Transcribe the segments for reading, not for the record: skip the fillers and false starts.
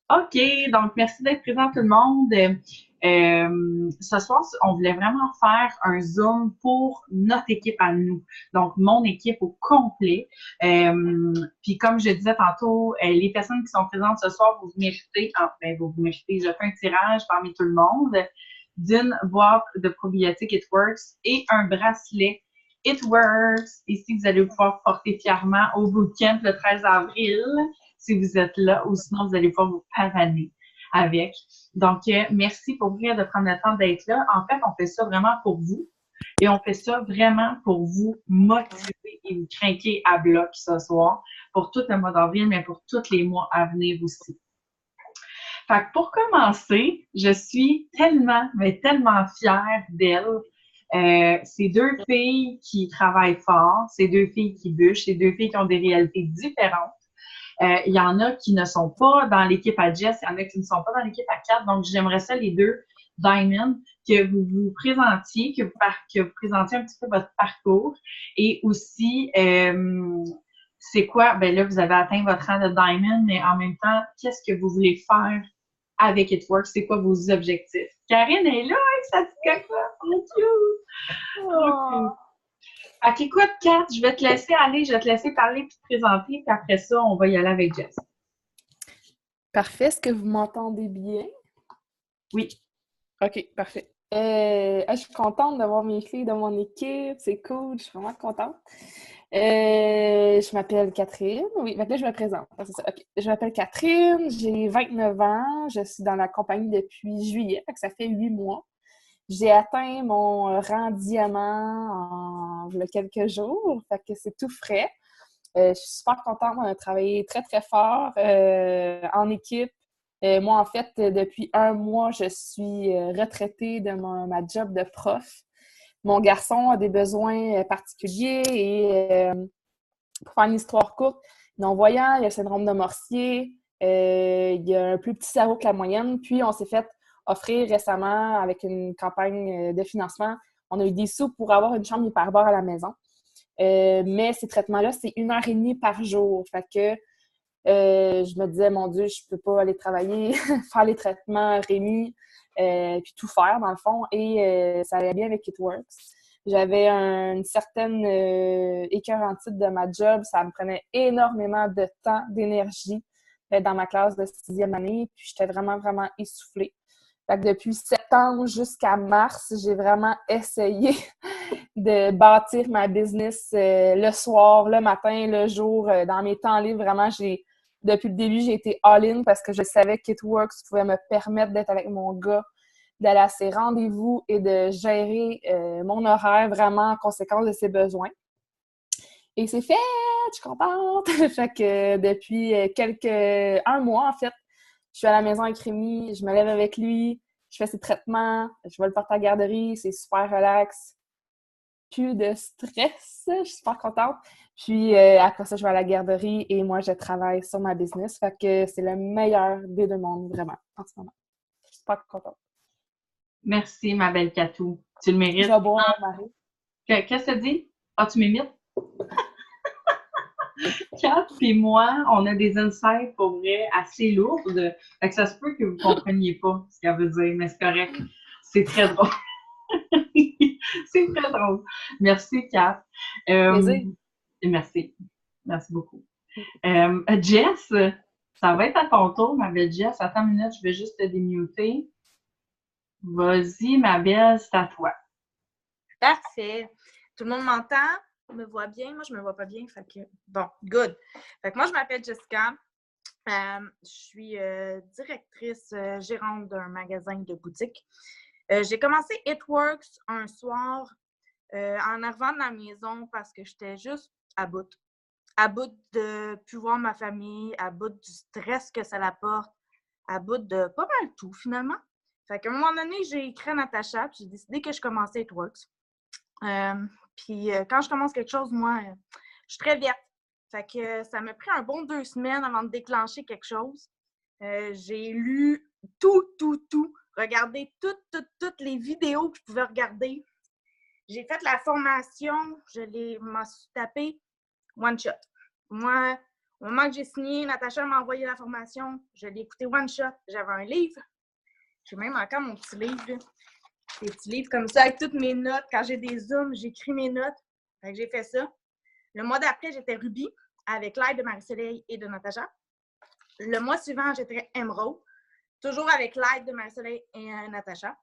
OK, donc merci d'être présent tout le monde. Ce soir, on voulait vraiment faire un Zoom pour notre équipe à nous, donc mon équipe au complet. Puis comme je disais tantôt, les personnes qui sont présentes ce soir, vous méritez, enfin, vous méritez, je fais un tirage parmi tout le monde d'une boîte de probiotiques It Works et un bracelet It Works. Ici, vous allez pouvoir porter fièrement au bootcamp le 13 avril si vous êtes là, ou sinon vous allez pouvoir vous pavaner avec. Donc, merci pour vrai de prendre le temps d'être là. En fait, on fait ça vraiment pour vous et on fait ça vraiment pour vous motiver et vous craquer à bloc ce soir pour tout le mois d'avril, mais pour tous les mois à venir aussi. Fait que pour commencer, je suis tellement, mais tellement fière d'elles. C'est deux filles qui travaillent fort, c'est deux filles qui bûchent, c'est deux filles qui ont des réalités différentes. Il y en a qui ne sont pas dans l'équipe à Jess, il y en a qui ne sont pas dans l'équipe à 4. Donc, j'aimerais ça, les deux Diamond, que vous vous présentiez, que vous présentiez un petit peu votre parcours et aussi, c'est quoi? Ben là, vous avez atteint votre rang de Diamond, mais en même temps, qu'est-ce que vous voulez faire avec It Works? C'est quoi vos objectifs? Karine est là avec sa petite cocotte. Trop cute! Trop cute! Oh. Fait qu'écoute, Kat, je vais te laisser aller, je vais te laisser parler puis te présenter, puis après ça, on va y aller avec Jess. Parfait. Est-ce que vous m'entendez bien? Oui. OK, parfait. Je suis contente d'avoir mes filles dans mon équipe. C'est cool. Je suis vraiment contente. Je m'appelle Catherine. Oui, maintenant je me présente. Ah, c'est ça. OK. Je m'appelle Catherine. J'ai 29 ans. Je suis dans la compagnie depuis juillet. Fait que ça fait 8 mois. J'ai atteint mon rang diamant il y a quelques jours. Fait que c'est tout frais. Je suis super contente. On a travaillé très, très fort en équipe. Moi, en fait, depuis un mois, je suis retraitée de ma job de prof. Mon garçon a des besoins particuliers et pour faire une histoire courte, non-voyant, il a le syndrome de Morsier, il a un plus petit cerveau que la moyenne. Puis, on s'est fait offrir récemment avec une campagne de financement. On a eu des sous pour avoir une chambre hyperbare à la maison. Mais ces traitements-là, c'est 1 heure et demie par jour. Fait que je me disais, mon Dieu, je peux pas aller travailler, faire les traitements Rémi, puis tout faire, dans le fond. Et ça allait bien avec It Works. J'avais une certaine écœurantite de ma job. Ça me prenait énormément de temps, d'énergie dans ma classe de 6e année. Puis j'étais vraiment, vraiment essoufflée. Fait que depuis septembre jusqu'à mars, j'ai vraiment essayé de bâtir ma business le soir, le matin, le jour, dans mes temps libres. Vraiment, depuis le début, j'ai été all-in parce que je savais que Works pouvait me permettre d'être avec mon gars, d'aller à ses rendez-vous et de gérer mon horaire vraiment en conséquence de ses besoins. Et c'est fait! Je suis contente! Fait que depuis un mois, en fait, je suis à la maison avec Rémi, je me lève avec lui, je fais ses traitements, je vais le porter à la garderie, c'est super relax. Plus de stress. Je suis super contente. Puis après ça, je vais à la garderie et moi, je travaille sur ma business. Fait que c'est le meilleur des deux mondes, vraiment, en ce moment. Je suis super contente. Merci, ma belle Catou. Tu le Je mérites. vais boire mon mari. Qu'est-ce que tu dis? Ah, tu m'imites? Kat et moi, on a des insights pour vrai assez lourdes. Fait que ça se peut que vous ne compreniez pas ce qu'elle veut dire, mais c'est correct. C'est très drôle. C'est très drôle. Merci, Kat. Euh, Plaisir. merci. Merci beaucoup. Jess, ça va être à ton tour, ma belle Jess. Attends une minute, je vais juste te démuter. Vas-y, ma belle, c'est à toi. Parfait. Tout le monde m'entend? Me voit bien? Moi, je me vois pas bien. Fait que, bon, good. Fait que moi, je m'appelle Jessica. Je suis directrice gérante d'un magasin de boutique. J'ai commencé It Works un soir en arrivant de la maison parce que j'étais juste à bout. À bout de plus voir ma famille, à bout du stress que ça apporte, à bout de pas mal tout, finalement. Fait qu'à un moment donné, j'ai écrit à Natacha, puis j'ai décidé que je commençais It Works. Puis quand je commence quelque chose, moi, je suis très verte. Fait que ça m'a pris un bon 2 semaines avant de déclencher quelque chose. J'ai lu tout, regardé toutes les vidéos que je pouvais regarder. J'ai fait la formation, m'en suis tapé one shot. Moi, Au moment que j'ai signé, Natacha m'a envoyé la formation. Je l'ai écouté one shot. J'avais un livre. J'ai même encore mon petit livre. Là. Des petits livres comme ça avec toutes mes notes. Quand j'ai des zooms, j'écris mes notes. Fait que j'ai fait ça. Le mois d'après, j'étais Ruby avec l'aide de Marie-Soleil et de Natacha. Le mois suivant, j'étais Emerald, toujours avec l'aide de Marie-Soleil et Natacha.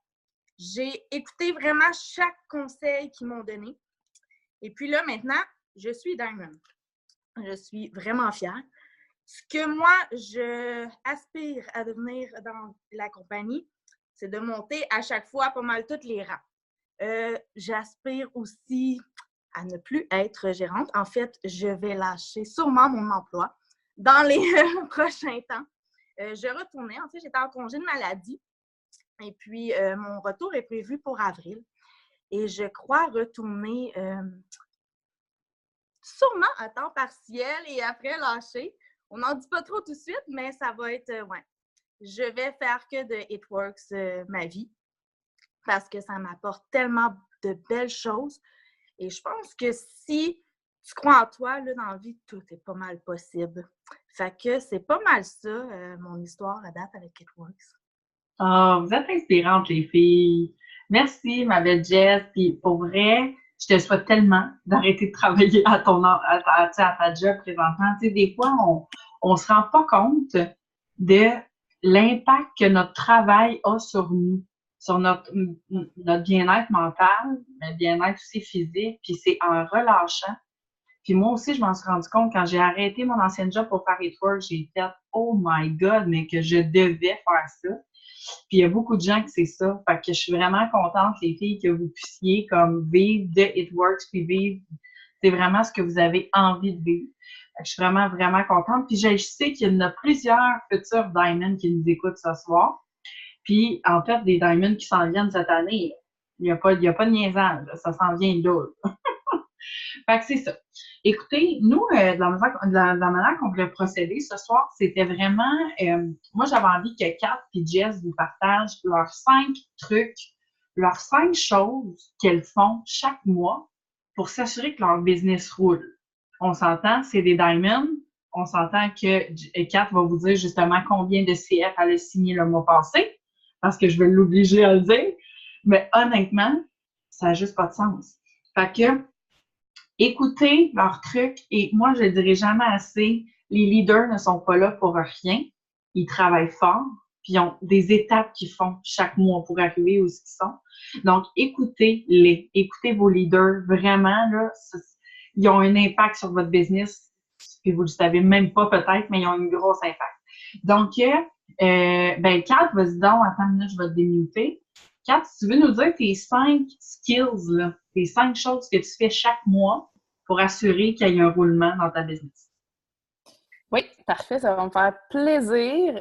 J'ai écouté vraiment chaque conseil qu'ils m'ont donné. Et puis là, maintenant, je suis Diamond. Je suis vraiment fière. Ce que moi, je aspire à devenir dans la compagnie, c'est de monter à chaque fois pas mal tous les rangs. J'aspire aussi à ne plus être gérante. En fait, je vais lâcher sûrement mon emploi dans les prochains temps. Je retournais, en fait, j'étais en congé de maladie. Et puis, mon retour est prévu pour avril. Et je crois retourner sûrement à temps partiel et après lâcher. On n'en dit pas trop tout de suite, mais ça va être, ouais. Je vais faire que de It Works ma vie parce que ça m'apporte tellement de belles choses. Et je pense que si tu crois en toi, là, dans la vie, tout est pas mal possible. Fait que c'est pas mal ça, mon histoire à date avec It Works. Ah, vous êtes inspirantes, les filles. Merci, ma belle Jess. Puis pour vrai, je te souhaite tellement d'arrêter de travailler à ta job présentement. Tu sais, des fois, on se rend pas compte de l'impact que notre travail a sur nous, sur notre bien-être mental, mais bien-être aussi physique. Puis c'est en relâchant. Puis moi aussi, je m'en suis rendu compte quand j'ai arrêté mon ancien job pour faire It Works, j'ai fait « Oh my God! » mais que je devais faire ça. Puis il y a beaucoup de gens que c'est ça. Fait que je suis vraiment contente, les filles, que vous puissiez comme vivre de It Works, puis vivre, c'est vraiment ce que vous avez envie de vivre. Fait que je suis vraiment, vraiment contente. Puis je sais qu'il y en a plusieurs futurs Diamonds qui nous écoutent ce soir. Puis en fait, des Diamonds qui s'en viennent cette année, il y a pas de niaisage, ça s'en vient là. Fait que c'est ça. Écoutez, nous, dans la manière qu'on voulait procéder ce soir, c'était vraiment, moi, j'avais envie que Kat et Jess vous partagent leurs 5 trucs, leurs 5 choses qu'elles font chaque mois pour s'assurer que leur business roule. On s'entend, c'est des diamonds. On s'entend que Kat va vous dire justement combien de CF elle a signé le mois passé, parce que je vais l'obliger à le dire. Mais honnêtement, ça n'a juste pas de sens. Fait que, écoutez leurs trucs et moi, je ne dirai jamais assez, les leaders ne sont pas là pour rien. Ils travaillent fort, puis ils ont des étapes qu'ils font chaque mois pour arriver où ils sont. Donc, écoutez-les. Écoutez vos leaders. Vraiment, là, ils ont un impact sur votre business. Puis vous ne le savez même pas peut-être, mais ils ont un gros impact. Donc, Kat, vas-y donc, attends une minute, je vais te démuter. Kat, si tu veux nous dire tes 5 skills, là, tes 5 choses que tu fais chaque mois pour assurer qu'il y ait un roulement dans ta business. Oui, parfait, ça va me faire plaisir.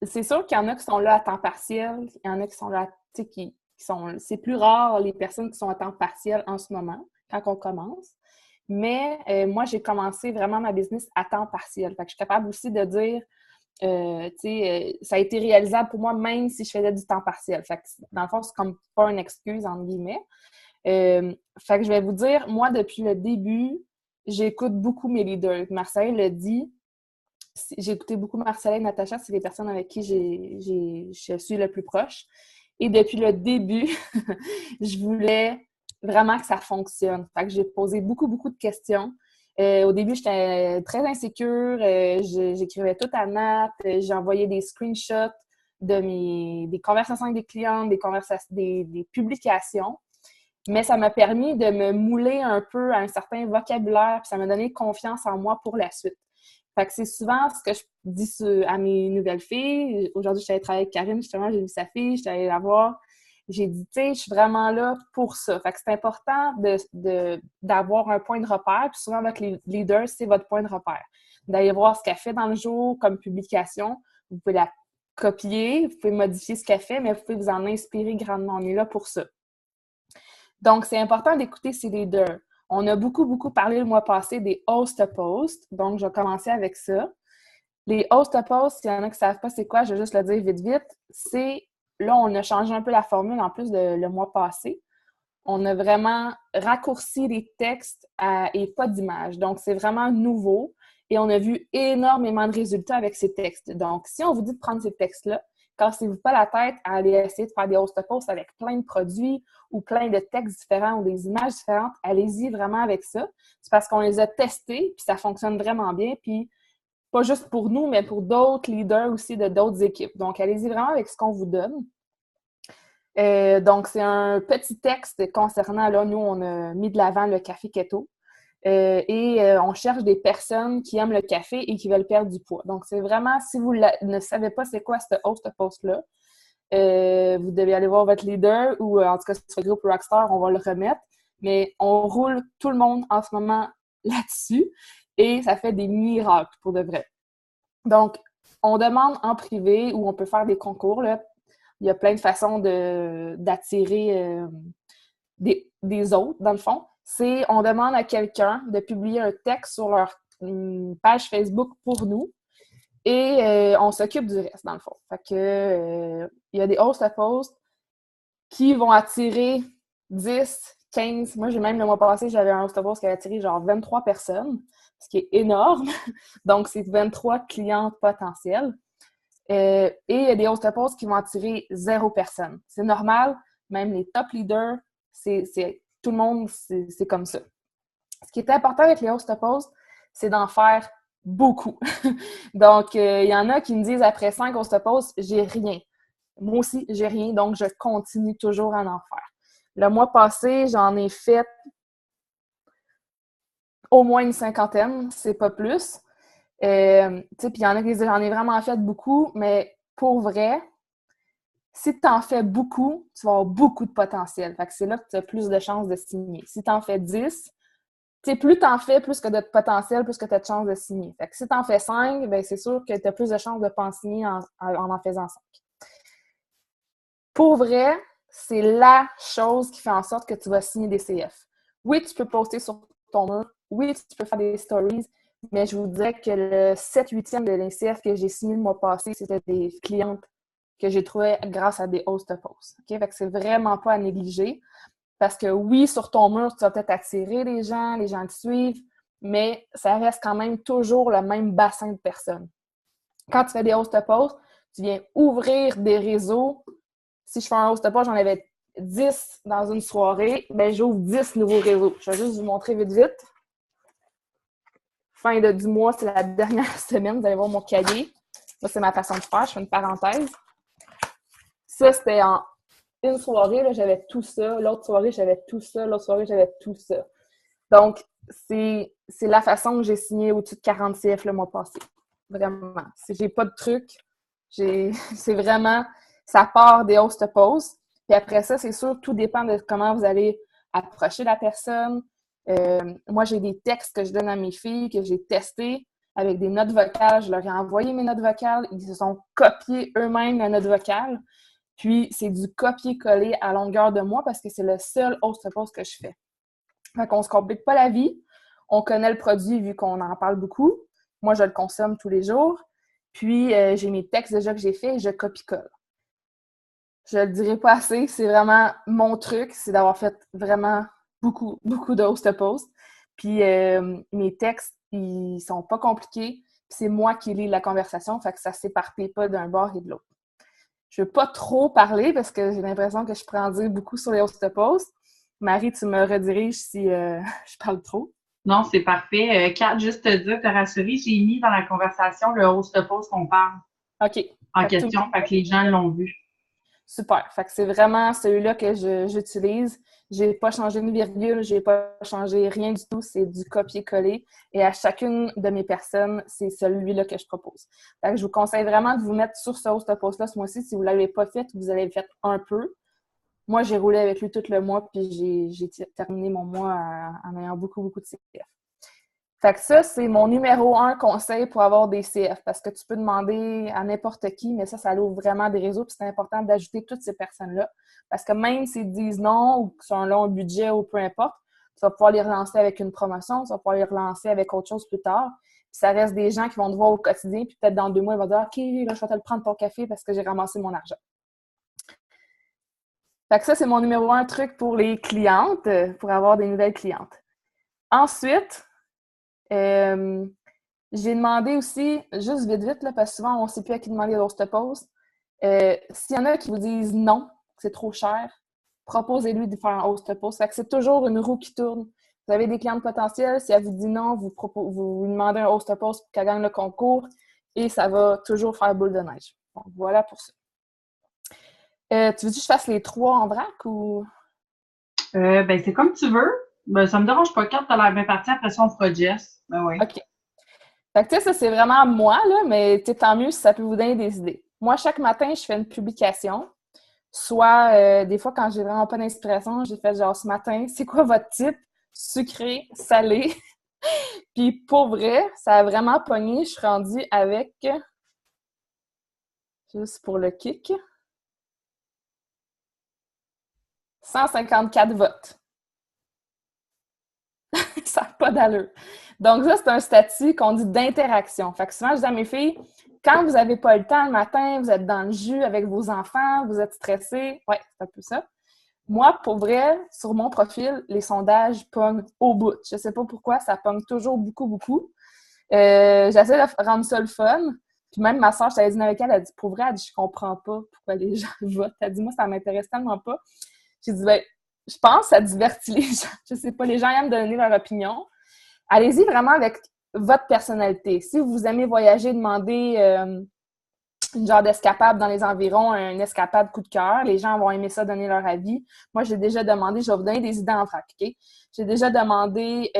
C'est sûr qu'il y en a qui sont là à temps partiel, il y en a qui sont là, tu sais, qui sont... C'est plus rare les personnes qui sont à temps partiel en ce moment, quand on commence. Mais moi, j'ai commencé vraiment ma business à temps partiel. Fait que je suis capable aussi de dire, ça a été réalisable pour moi même si je faisais du temps partiel. Fait que dans le fond, c'est comme pas une excuse, entre guillemets. Fait que je vais vous dire, moi, depuis le début, j'écoute beaucoup mes leaders. Marcel le dit. J'ai écouté beaucoup Marcel et Natacha, c'est les personnes avec qui je suis le plus proche. Et depuis le début, je voulais vraiment que ça fonctionne. Fait que j'ai posé beaucoup, beaucoup de questions. Au début, j'étais très insécure. J'écrivais tout à Nat. J'ai envoyé des screenshots des conversations avec des clients, des publications. Mais ça m'a permis de me mouler un peu à un certain vocabulaire, puis ça m'a donné confiance en moi pour la suite. Fait que c'est souvent ce que je dis à mes nouvelles filles. Aujourd'hui, je suis allée travailler avec Karine, justement, j'ai vu sa fille, je suis allée la voir. J'ai dit, tu sais, je suis vraiment là pour ça. Fait que c'est important d'avoir un point de repère. Puis souvent, votre leader, c'est votre point de repère. D'aller voir ce qu'elle fait dans le jour comme publication. Vous pouvez la copier, vous pouvez modifier ce qu'elle fait, mais vous pouvez vous en inspirer grandement. On est là pour ça. Donc, c'est important d'écouter ces leaders. On a beaucoup, beaucoup parlé le mois passé des host posts. Donc, je vais commencer avec ça. Les host posts, s'il y en a qui ne savent pas c'est quoi, je vais juste le dire vite, vite. Là, on a changé un peu la formule en plus le mois passé. on a vraiment raccourci les textes et pas d'images. Donc, c'est vraiment nouveau et on a vu énormément de résultats avec ces textes. Donc, si on vous dit de prendre ces textes-là, cassez-vous pas la tête à aller essayer de faire des host posts avec plein de produits ou plein de textes différents ou des images différentes. Allez-y vraiment avec ça. C'est parce qu'on les a testés puis ça fonctionne vraiment bien. Puis, pas juste pour nous, mais pour d'autres leaders aussi de d'autres équipes. Donc, allez-y vraiment avec ce qu'on vous donne. Donc, c'est un petit texte concernant, là, nous, on a mis de l'avant le café keto. On cherche des personnes qui aiment le café et qui veulent perdre du poids. Donc, c'est vraiment, si vous ne savez pas c'est quoi ce host post-là, vous devez aller voir votre leader ou en tout cas sur le groupe Rockstar, on va le remettre. Mais on roule tout le monde en ce moment là-dessus et ça fait des miracles pour de vrai. Donc, on demande en privé ou on peut faire des concours, là. Il y a plein de façons d'attirer des autres, dans le fond. On demande à quelqu'un de publier un texte sur leur page Facebook pour nous et on s'occupe du reste, dans le fond. Fait que il y a des host posts qui vont attirer 10, 15. Moi, même le mois passé, j'avais un host post qui avait attiré genre 23 personnes, ce qui est énorme. Donc, c'est 23 clients potentiels. Et il y a des host posts qui vont attirer 0 personne. C'est normal, même les top leaders, tout le monde, c'est comme ça. Ce qui est important avec les host posts, c'est d'en faire beaucoup. Donc, il y en a qui me disent après 5 host posts, j'ai rien. Moi aussi, j'ai rien, donc je continue toujours à en faire. Le mois passé, j'en ai fait au moins une cinquantaine, c'est pas plus. Puis il y en a qui disent j'en ai vraiment fait beaucoup, mais pour vrai, si tu en fais beaucoup, tu vas avoir beaucoup de potentiel. Fait que c'est là que tu as plus de chances de signer. Si tu en fais 10, plus tu en fais, plus que de potentiel, plus que tu as de chances de signer. Fait que si tu en fais 5, ben c'est sûr que tu as plus de chances de pas en signer en faisant 5. Pour vrai, c'est la chose qui fait en sorte que tu vas signer des CF. Oui, tu peux poster sur ton mur. Oui, tu peux faire des stories. Mais je vous dirais que le 7/8e de l'NCF que j'ai signé le mois passé, c'était des clientes que j'ai trouvées grâce à des host posts. Okay? Fait que c'est vraiment pas à négliger. Parce que oui, sur ton mur, tu vas peut-être attirer les gens te suivent, mais ça reste quand même toujours le même bassin de personnes. Quand tu fais des host posts, tu viens ouvrir des réseaux. Si je fais un host post, j'en avais 10 dans une soirée, ben j'ouvre 10 nouveaux réseaux. Je vais juste vous montrer vite. Fin du mois, c'est la dernière semaine. Vous allez voir mon cahier. Ça, c'est ma façon de faire. Je fais une parenthèse. Ça, c'était en une soirée, là, j'avais tout ça. L'autre soirée, j'avais tout ça. L'autre soirée, j'avais tout ça. Donc, c'est la façon que j'ai signé au-dessus de 40 CF le mois passé. Vraiment. J'ai pas de truc. C'est vraiment... Ça part des host posts. Puis après ça, c'est sûr, tout dépend de comment vous allez approcher la personne. Moi, j'ai des textes que je donne à mes filles, que j'ai testés avec des notes vocales. Je leur ai envoyé mes notes vocales. Ils se sont copiés eux-mêmes la note vocale. Puis, c'est du copier-coller à longueur de mois parce que c'est le seul host post que je fais. Fait qu'on se complique pas la vie. On connaît le produit vu qu'on en parle beaucoup. Moi, je le consomme tous les jours. Puis, j'ai mes textes déjà que j'ai faits et je copie-colle. Je le dirai pas assez, c'est vraiment mon truc, c'est d'avoir fait vraiment beaucoup de host posts. Puis mes textes, ils sont pas compliqués, puis c'est moi qui lis la conversation, fait que ça s'éparpille pas d'un bord et de l'autre. Je veux pas trop parler parce que j'ai l'impression que je pourrais en dire beaucoup sur les host posts. Marie, tu me rediriges si je parle trop. Non, c'est parfait. Kat, juste te dire, te rassurer, j'ai mis dans la conversation le host post qu'on parle OK. en question, fait que les gens l'ont vu. Super. Fait que c'est vraiment celui-là que j'utilise. J'ai pas changé une virgule, j'ai pas changé rien du tout. C'est du copier-coller. Et à chacune de mes personnes, c'est celui-là que je propose. Fait que je vous conseille vraiment de vous mettre sur ce host post-là ce mois-ci. Si vous l'avez pas fait, vous avez fait un peu. Moi, j'ai roulé avec lui tout le mois, puis j'ai terminé mon mois en ayant beaucoup de CF. Fait que ça, c'est mon numéro 1 conseil pour avoir des CF, parce que tu peux demander à n'importe qui, mais ça ouvre vraiment des réseaux, puis c'est important d'ajouter toutes ces personnes-là, parce que même s'ils disent non, ou qu'ils ont un long budget, ou peu importe, tu vas pouvoir les relancer avec une promotion, tu vas pouvoir les relancer avec autre chose plus tard, puis ça reste des gens qui vont te voir au quotidien, puis peut-être dans 2 mois, ils vont dire « OK, là, je vais te le prendre ton café parce que j'ai ramassé mon argent. » Fait que ça, c'est mon numéro 1 truc pour les clientes, pour avoir des nouvelles clientes. Ensuite, j'ai demandé aussi, juste vite, là, parce que souvent, on ne sait plus à qui demander l'Hostpose. S'il y en a qui vous disent non, que c'est trop cher, proposez-lui de faire un Hostpose. Fait que c'est toujours une roue qui tourne. Vous avez des clientes potentielles, si elle vous dit non, vous lui demandez un Hostpose pour qu'elle gagne le concours et ça va toujours faire boule de neige. Donc, voilà pour ça. Tu veux que je fasse les 3 en vrac ou... Ben, c'est comme tu veux. Ben, ça me dérange pas. Quand t'as l'air bien parti, après ça, on fera Jess. Ben oui. OK. Fait que, tu sais, ça, c'est vraiment moi, là, mais tant mieux si ça peut vous donner des idées. Moi, chaque matin, je fais une publication. Soit, des fois, quand j'ai vraiment pas d'inspiration, j'ai fait genre ce matin, c'est quoi votre type? Sucré, salé. Puis pour vrai, ça a vraiment pogné. Je suis rendue avec, juste pour le kick, 154 votes. Ça n'a pas d'allure. Donc ça, c'est un statut qu'on dit d'interaction. Fait que souvent, je dis à mes filles, quand vous n'avez pas le temps le matin, vous êtes dans le jus avec vos enfants, vous êtes stressés, ouais, c'est un peu ça. Moi, pour vrai, sur mon profil, les sondages pognent au bout. Je sais pas pourquoi, ça pogne toujours beaucoup. J'essaie de rendre ça le fun. Puis même ma soeur, je t'avais dit avec elle, elle dit, pour vrai, elle dit, je comprends pas pourquoi les gens votent. Elle dit, moi, ça m'intéresse tellement pas. J'ai dit, ben, je pense que ça divertit les gens. Je sais pas, les gens aiment donner leur opinion. Allez-y vraiment avec votre personnalité. Si vous aimez voyager, demandez une genre d'escapade dans les environs, une escapade coup de cœur. Les gens vont aimer ça, donner leur avis. Moi, j'ai déjà demandé, je vais vous donner des idées en vrac, OK? J'ai déjà demandé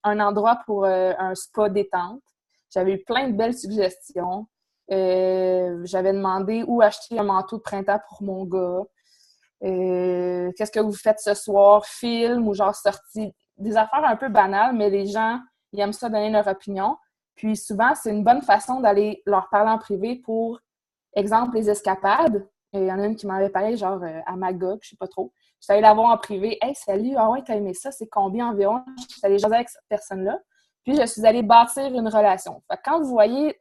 un endroit pour un spa détente. J'avais eu plein de belles suggestions. J'avais demandé où acheter un manteau de printemps pour mon gars. Qu'est-ce que vous faites ce soir? Film ou genre sortie. Des affaires un peu banales, mais les gens, ils aiment ça donner leur opinion. Puis souvent, c'est une bonne façon d'aller leur parler en privé pour, exemple, les escapades. Il y en a une qui m'avait parlé, genre à Magog, je sais pas trop. Je suis allée la voir en privé. « Hey, salut, ah ouais, t'as aimé ça? C'est combien environ? » Je suis allée jaser avec cette personne-là. Puis je suis allée bâtir une relation. Fait que quand vous voyez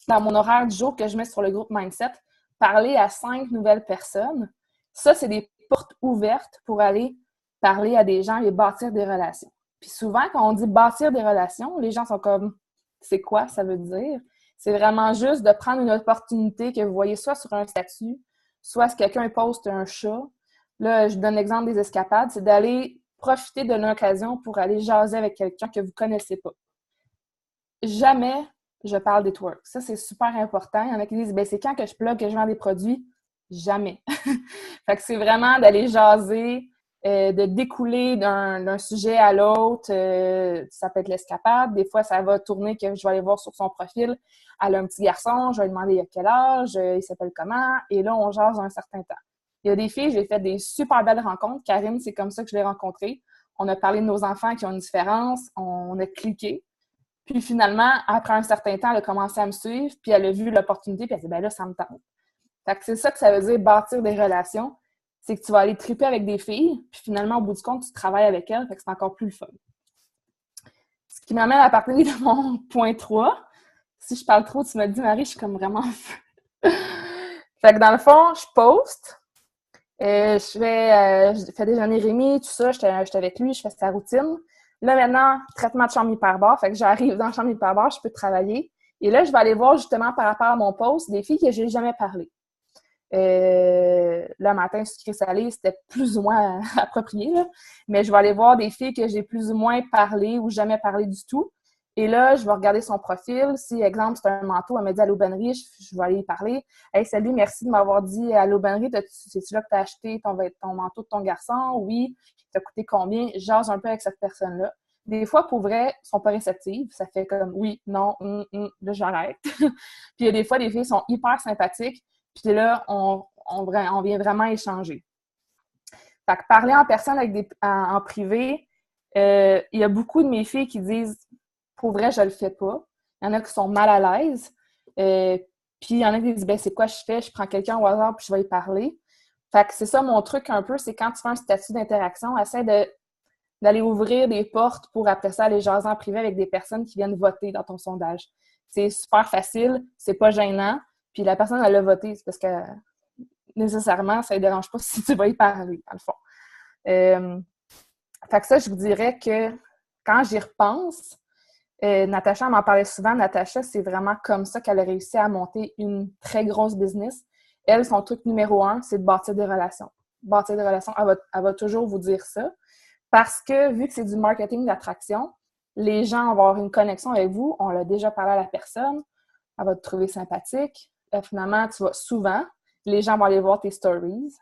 dans mon horaire du jour que je mets sur le groupe Mindset, parler à 5 nouvelles personnes, ça, c'est des portes ouvertes pour aller parler à des gens et bâtir des relations. Puis souvent, quand on dit bâtir des relations, les gens sont comme « c'est quoi ça veut dire? » C'est vraiment juste de prendre une opportunité que vous voyez soit sur un statut, soit si quelqu'un poste un chat. Là, je donne l'exemple des escapades, c'est d'aller profiter de l'occasion pour aller jaser avec quelqu'un que vous ne connaissez pas. Jamais je parle des twerks. Ça, c'est super important. Il y en a qui disent, ben c'est quand que je plug que je vends des produits? Jamais. Fait que c'est vraiment d'aller jaser, de découler d'un sujet à l'autre. Ça peut être l'escapade. Des fois, ça va tourner que je vais aller voir sur son profil. Elle a un petit garçon, je vais lui demander il a quel âge, il s'appelle comment. Et là, on jase un certain temps. Il y a des filles, j'ai fait des super belles rencontres. Karine, c'est comme ça que je l'ai rencontrée. On a parlé de nos enfants qui ont une différence. On a cliqué. Puis finalement, après un certain temps, elle a commencé à me suivre, puis elle a vu l'opportunité, puis elle a dit, ben là, ça me tente. Fait que c'est ça que ça veut dire bâtir des relations. C'est que tu vas aller triper avec des filles, puis finalement, au bout du compte, tu travailles avec elles, fait que c'est encore plus le fun. Ce qui m'amène à partir de mon point 3. Si je parle trop, tu me dis, Marie, je suis comme vraiment... Fait que dans le fond, je poste. Je fais déjeuner Rémi, tout ça, j'étais avec lui, je fais sa routine. Là, maintenant, traitement de chambre hyperbare, fait que j'arrive dans la chambre hyperbare, je peux travailler. Et là, je vais aller voir justement par rapport à mon post des filles que j'ai jamais parlé. Le matin, sucré salé, c'était plus ou moins approprié, là. Mais je vais aller voir des filles que j'ai plus ou moins parlé ou jamais parlé du tout. Et là, je vais regarder son profil. Si, exemple, c'est un manteau, elle m'a dit à l'aubainerie, je vais aller y parler. « Hey, salut, merci de m'avoir dit à l'aubainerie, c'est-tu là que tu as acheté ton manteau de ton garçon? Oui. Ça a coûté combien? » Je jase un peu avec cette personne-là. Des fois, pour vrai, ils sont pas réceptives. Ça fait comme oui, non, là, j'arrête. Puis il y a des fois, les filles sont hyper sympathiques. Puis là, on vient vraiment échanger. Fait que parler en personne en privé, il y a beaucoup de mes filles qui disent pour vrai, je le fais pas. Il y en a qui sont mal à l'aise. Puis il y en a qui disent, ben c'est quoi je fais? Je prends quelqu'un au hasard puis je vais y parler. Fait que c'est ça mon truc un peu, c'est quand tu fais un statut d'interaction, essaie d'aller ouvrir des portes pour après ça aller jaser en privé avec des personnes qui viennent voter dans ton sondage. C'est super facile, c'est pas gênant. Puis la personne, elle a voté, c'est parce que nécessairement, ça ne dérange pas si tu vas y parler, dans le fond. Fait que ça, je vous dirais que quand j'y repense, Natacha m'en parlait souvent. Natacha, c'est vraiment comme ça qu'elle a réussi à monter une très grosse business. Elle, son truc numéro 1, c'est de bâtir des relations. Bâtir des relations, elle va toujours vous dire ça. Parce que, vu que c'est du marketing d'attraction, les gens vont avoir une connexion avec vous. On l'a déjà parlé à la personne. Elle va te trouver sympathique. Finalement, souvent, les gens vont aller voir tes stories.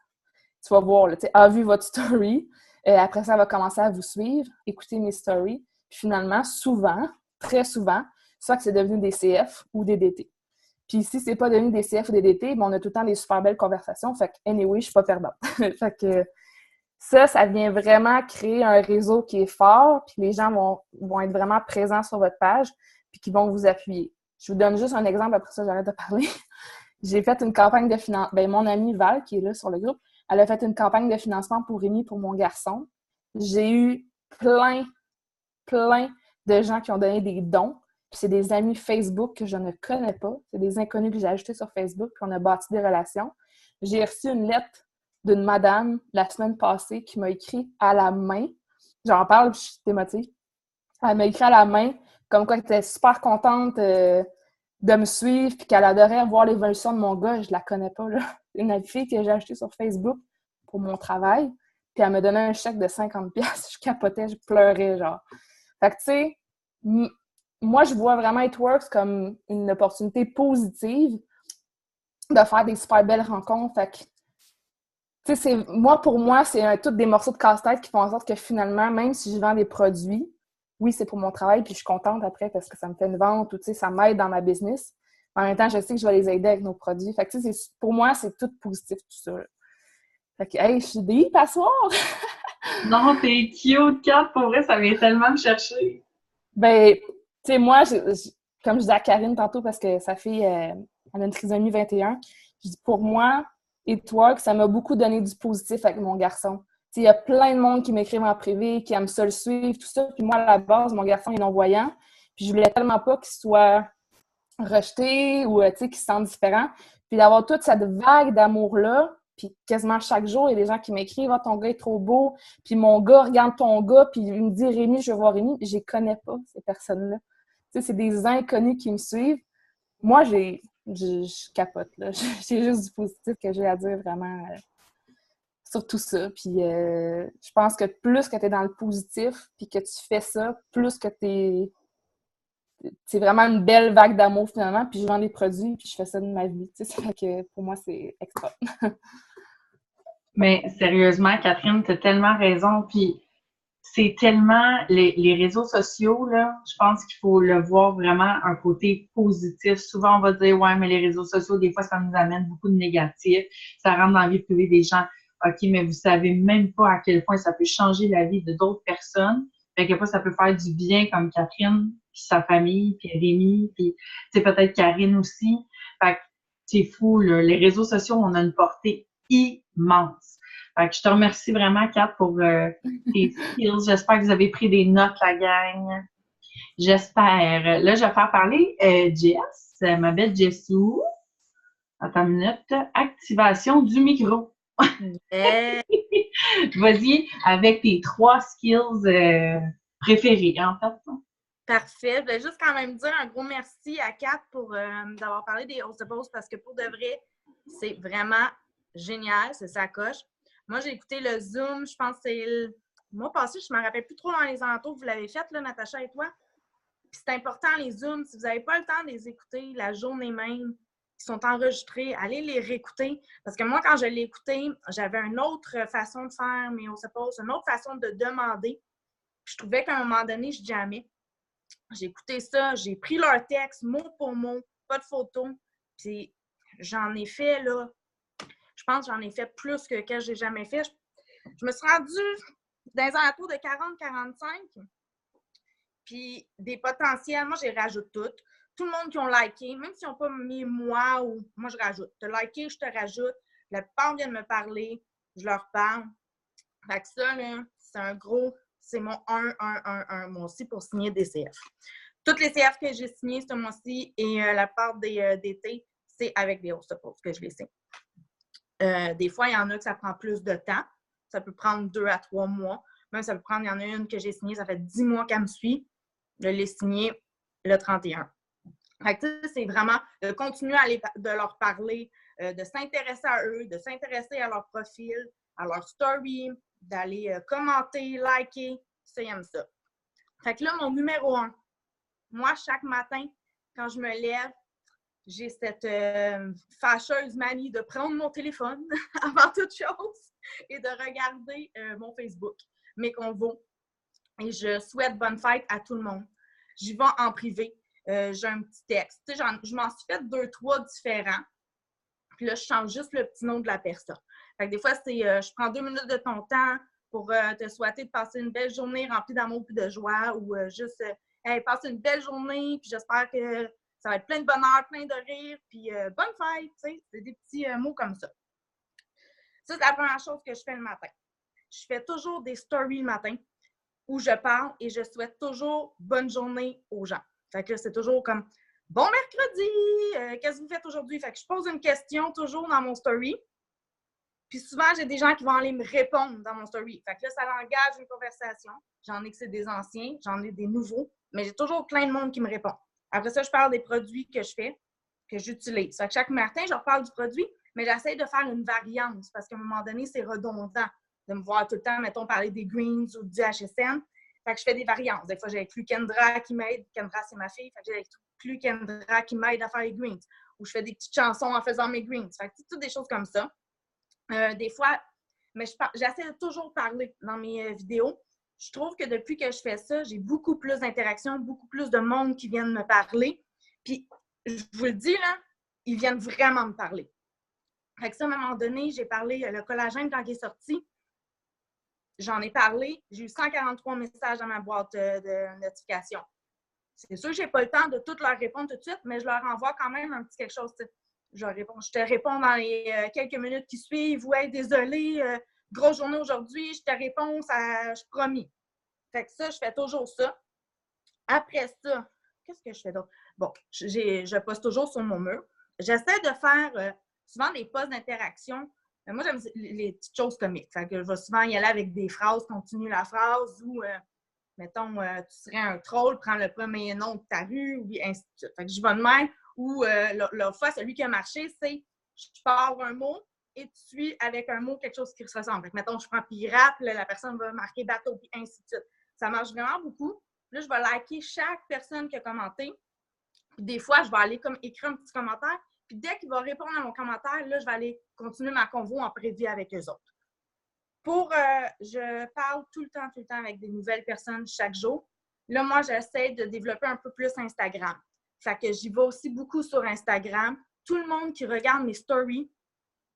Tu vas voir, tu sais, a vu votre story. Après ça, elle va commencer à vous suivre, écouter mes stories. Puis finalement, souvent, très souvent, soit que c'est devenu des CF ou des DT. Puis si c'est pas devenu des CF ou des DT, on a tout le temps des super belles conversations. Fait que, anyway, je suis pas perdante. Fait que ça vient vraiment créer un réseau qui est fort, puis les gens vont être vraiment présents sur votre page, puis qui vont vous appuyer. Je vous donne juste un exemple, après ça, j'arrête de parler. J'ai fait une campagne de financement. Ben, mon amie Val, qui est là sur le groupe, elle a fait une campagne de financement pour Rémi, pour mon garçon. J'ai eu plein de gens qui ont donné des dons. Puis c'est des amis Facebook que je ne connais pas. C'est des inconnus que j'ai ajoutés sur Facebook, puis on a bâti des relations. J'ai reçu une lettre d'une madame la semaine passée qui m'a écrit à la main. J'en parle, puis je suis émotive. Elle m'a écrit à la main, comme quoi elle était super contente de me suivre, puis qu'elle adorait voir l'évolution de mon gars. Je la connais pas, là. Une fille que j'ai achetée sur Facebook pour mon travail. Puis elle me donnait un chèque de 50$. Je capotais, je pleurais, genre. Fait que, tu sais, moi, je vois vraiment It Works comme une opportunité positive de faire des super belles rencontres. Fait que, tu sais, pour moi, c'est tous des morceaux de casse-tête qui font en sorte que finalement, même si je vends des produits, oui, c'est pour mon travail, puis je suis contente après parce que ça me fait une vente ou, tu sais, ça m'aide dans ma business. En même temps, je sais que je vais les aider avec nos produits. Fait que, tu sais, pour moi, c'est tout positif, tout ça. Fait que, hey, je suis deep à soir! Non, t'es cute, Kat, pour vrai, ça vient tellement me chercher. Ben, tu sais, moi, comme je disais à Karine tantôt, parce que sa fille, elle a une trisomie 21, je dis, pour moi, It Works, ça m'a beaucoup donné du positif avec mon garçon. Tu sais, il y a plein de monde qui m'écrivent en privé, qui aiment ça le suivre, tout ça. Puis moi, à la base, mon garçon est non-voyant. Puis je voulais tellement pas qu'il soit rejeté ou, tu sais, qu'il se sente différent. Puis d'avoir toute cette vague d'amour-là, puis quasiment chaque jour, il y a des gens qui m'écrivent « Ah, ton gars est trop beau. » Puis mon gars regarde ton gars, puis il me dit « Rémi, je veux voir Rémi. » Je les connais pas, ces personnes-là. Tu sais, c'est des inconnus qui me suivent. Moi, je capote, là. J'ai juste du positif que j'ai à dire vraiment sur tout ça. Puis je pense que plus que tu es dans le positif, puis que tu fais ça, plus que c'est vraiment une belle vague d'amour finalement, puis je vends des produits, puis je fais ça de ma vie. Tu sais, fait que pour moi, c'est extra. Mais sérieusement, Catherine, tu as tellement raison. Puis c'est tellement les réseaux sociaux, là, je pense qu'il faut le voir vraiment un côté positif. Souvent, on va dire, ouais, mais les réseaux sociaux, des fois, ça nous amène beaucoup de négatifs. Ça rentre dans la vie privée des gens. OK, mais vous savez même pas à quel point ça peut changer la vie de d'autres personnes. À quel point ça peut faire du bien, comme Catherine, puis sa famille, puis Rémi, puis peut-être Karine aussi. Fait que c'est fou, là. Les réseaux sociaux, on a une portée immense. Fait que je te remercie vraiment, Kat, pour tes skills. J'espère que vous avez pris des notes, la gang. J'espère. Là, je vais faire parler Jess, ma belle Jessou. Attends une minute. Activation du micro. Vas-y, avec tes 3 skills préférés, en fait. Parfait. Je voulais juste quand même dire un gros merci à Kat pour d'avoir parlé des Hostables parce que pour de vrai, c'est vraiment génial, c'est sa coche. Moi, j'ai écouté le Zoom, je pense que c'est le mois passé, je ne me rappelle plus trop dans les alentours, vous l'avez fait, là, Natacha et toi. Puis c'est important, les Zooms, si vous n'avez pas le temps de les écouter la journée même, ils sont enregistrés, allez les réécouter. Parce que moi, quand je l'ai écouté, j'avais une autre façon de faire mes Hostables, une autre façon de demander. Puis je trouvais qu'à un moment donné, je jammais. J'ai écouté ça, j'ai pris leur texte mot pour mot, pas de photos. Puis j'en ai fait, là, je pense que j'en ai fait plus que j'ai jamais fait. Je me suis rendue dans les alentours de 40-45. Puis des potentiels, moi, j'ai rajoute toutes. Tout le monde qui ont liké, même s'ils n'ont pas mis moi ou moi, je rajoute. Tu as liké, je te rajoute. La plupart viennent me parler, je leur parle. Fait que ça, là, c'est un gros, c'est mon 1 moi aussi pour signer des CF. Toutes les CF que j'ai signées ce mois-ci et la part des d'été, c'est avec des Hostables que je les signe. Des fois, il y en a que ça prend plus de temps. Ça peut prendre 2 à 3 mois. Même ça peut prendre, il y en a une que j'ai signée, ça fait 10 mois qu'elle me suit. Je l'ai signée le 31. Fait que, c'est vraiment de continuer de leur parler, de s'intéresser à eux, de s'intéresser à leur profil, à leur story, d'aller commenter, liker. Ça, ils aiment ça. Fait que là, mon numéro 1. Moi, chaque matin, quand je me lève, j'ai cette fâcheuse manie de prendre mon téléphone avant toute chose et de regarder mon Facebook, mes convos. Et je souhaite bonne fête à tout le monde. J'y vais en privé. J'ai un petit texte. Tu sais, je m'en suis fait 2, 3 différents. Puis là, je change juste le petit nom de la personne. Fait que des fois, c'est je prends 2 minutes de ton temps pour te souhaiter de passer une belle journée remplie d'amour et de joie ou juste hey, passe une belle journée, puis j'espère que ça va être plein de bonheur, plein de rire, puis bonne fête, tu sais, c'est des petits mots comme ça. Ça, c'est la première chose que je fais le matin. Je fais toujours des stories le matin où je parle et je souhaite toujours bonne journée aux gens. Fait que c'est toujours comme bon mercredi, qu'est-ce que vous faites aujourd'hui? Fait que je pose une question toujours dans mon story. Puis souvent, j'ai des gens qui vont aller me répondre dans mon story. Fait que là, ça engage une conversation. J'en ai que c'est des anciens, j'en ai des nouveaux, mais j'ai toujours plein de monde qui me répond. Après ça, je parle des produits que je fais, que j'utilise. Fait que chaque matin, je reparle du produit, mais j'essaie de faire une variante parce qu'à un moment donné, c'est redondant de me voir tout le temps, mettons, parler des greens ou du HSN. Fait que je fais des variantes. Des fois, j'ai inclus Kendra qui m'aide. Kendra, c'est ma fille. Fait que j'ai inclus Kendra qui m'aide à faire les greens. Ou je fais des petites chansons en faisant mes greens. Fait que c'est toutes des choses comme ça. Des fois, mais j'essaie de toujours parler dans mes vidéos. Je trouve que depuis que je fais ça, j'ai beaucoup plus d'interactions, beaucoup plus de monde qui viennent me parler. Puis, je vous le dis, là, ils viennent vraiment me parler. Fait que ça, à un moment donné, j'ai parlé, le collagène, quand il est sorti, j'en ai parlé. J'ai eu 143 messages dans ma boîte de notifications. C'est sûr que je n'ai pas le temps de tout leur répondre tout de suite, mais je leur envoie quand même un petit quelque chose. Je te réponds dans les quelques minutes qui suivent. Ouais, désolé, grosse journée aujourd'hui, je te réponds, je promis. Fait que ça, je fais toujours ça. Après ça, qu'est-ce que je fais d'autre? Bon, je poste toujours sur mon mur. J'essaie de faire souvent des posts d'interaction. Moi, j'aime les petites choses comiques. Fait que je vais souvent y aller avec des phrases, continue la phrase ou, mettons, tu serais un troll, prends le premier nom de ta rue, ou ainsi de suite. Fait que je vais de même. Ou l'autre fois, celui qui a marché, c'est je pars un mot et tu suis avec un mot quelque chose qui se ressemble. Fait que, mettons, je prends pirate, là, la personne va marquer bateau, puis ainsi de suite. Ça marche vraiment beaucoup. Là, je vais liker chaque personne qui a commenté. Puis des fois, je vais aller comme écrire un petit commentaire. Puis dès qu'il va répondre à mon commentaire, là, je vais aller continuer ma convo en prévu avec eux autres. Je parle tout le temps avec des nouvelles personnes chaque jour. Là, moi, j'essaie de développer un peu plus Instagram. Fait que j'y vais aussi beaucoup sur Instagram. Tout le monde qui regarde mes stories,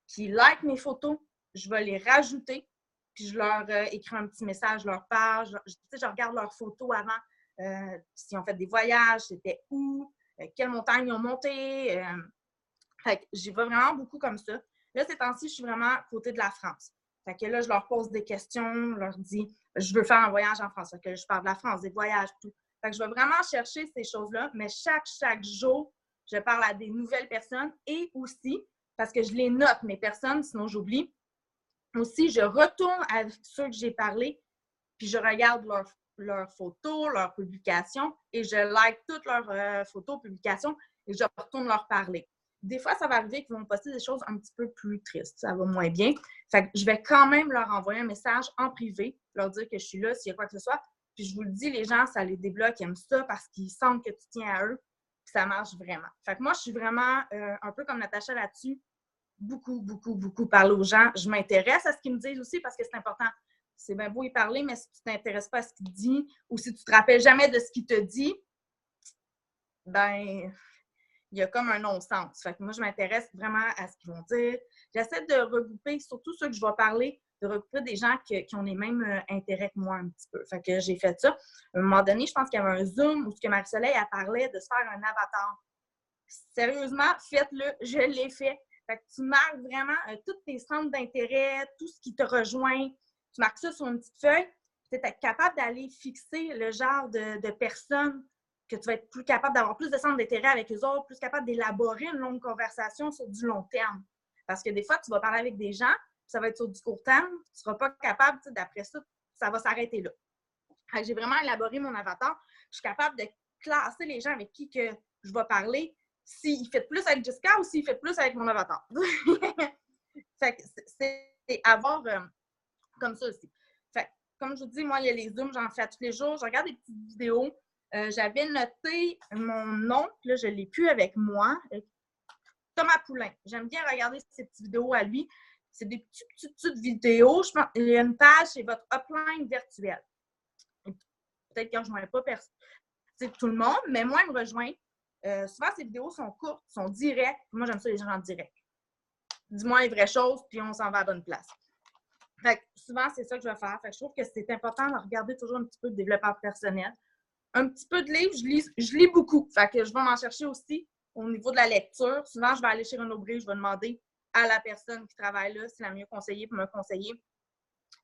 qui like mes photos, je vais les rajouter. Puis je leur écris un petit message, je leur parle. Je regarde leurs photos avant, s'ils ont fait des voyages, c'était où, quelle montagne ils ont monté. Fait que j'y vais vraiment beaucoup comme ça. Là, ces temps-ci, je suis vraiment à côté de la France. Fait que là, je leur pose des questions, je leur dis, je veux faire un voyage en France. Fait que je parle de la France, des voyages, tout. Fait que je vais vraiment chercher ces choses-là, mais chaque jour, je parle à des nouvelles personnes et aussi, parce que je les note, mes personnes, sinon j'oublie, aussi, je retourne à ceux que j'ai parlé, puis je regarde leurs photos, leurs publications et je like toutes leurs photos, publications et je retourne leur parler. Des fois, ça va arriver qu'ils vont poster des choses un petit peu plus tristes. Ça va moins bien. Fait que je vais quand même leur envoyer un message en privé, leur dire que je suis là s'il y a quoi que ce soit. Puis je vous le dis, les gens, ça les débloque, ils aiment ça parce qu'ils sentent que tu tiens à eux. Puis ça marche vraiment. Fait que moi, je suis vraiment un peu comme Natacha là-dessus. Beaucoup parler aux gens. Je m'intéresse à ce qu'ils me disent aussi parce que c'est important. C'est bien beau y parler, mais si tu ne t'intéresses pas à ce qu'il dit ou si tu ne te rappelles jamais de ce qu'il te dit, ben il y a comme un non-sens. Fait que moi, je m'intéresse vraiment à ce qu'ils vont dire. J'essaie de regrouper, surtout ceux que je vais parler, de regrouper des gens qui ont les mêmes intérêts que moi un petit peu. Fait que j'ai fait ça. À un moment donné, je pense qu'il y avait un Zoom où Marie-Soleil a parlé de se faire un avatar. Sérieusement, faites-le. Je l'ai fait. Fait que tu marques vraiment tous tes centres d'intérêt, tout ce qui te rejoint. Tu marques ça sur une petite feuille. Tu es capable d'aller fixer le genre de personnes que tu vas être plus capable d'avoir plus de centres d'intérêt avec eux autres, plus capable d'élaborer une longue conversation sur du long terme. Parce que des fois, tu vas parler avec des gens, ça va être sur du court terme, tu ne seras pas capable, d'après ça, ça va s'arrêter là. J'ai vraiment élaboré mon avatar. Je suis capable de classer les gens avec qui que je vais parler, s'ils font plus avec Jessica ou s'ils font plus avec mon avatar. Fait que c'est avoir comme ça aussi. Fait que, comme je vous dis, moi, il y a les Zooms, j'en fais tous les jours. Je regarde des petites vidéos. J'avais noté mon nom, là, je ne l'ai plus avec moi. Thomas Poulain. J'aime bien regarder ces petites vidéos à lui. C'est des petites vidéos. Je pense, il y a une page, c'est votre upline virtuel. Peut-être que je ne rejoins pas tout le monde, mais moi, il me rejoint. Souvent, ces vidéos sont courtes, sont directes. Moi, j'aime ça, les gens en direct. Dis-moi les vraies choses, puis on s'en va à la bonne place. Fait que souvent, c'est ça que je vais faire. Fait que je trouve que c'est important de regarder toujours un petit peu de développement personnel. Un petit peu de livres, je lis beaucoup. Fait que je vais m'en chercher aussi au niveau de la lecture. Souvent, je vais aller chez Renaud Bré, je vais demander à la personne qui travaille là si elle a mieux conseillé pour me conseiller.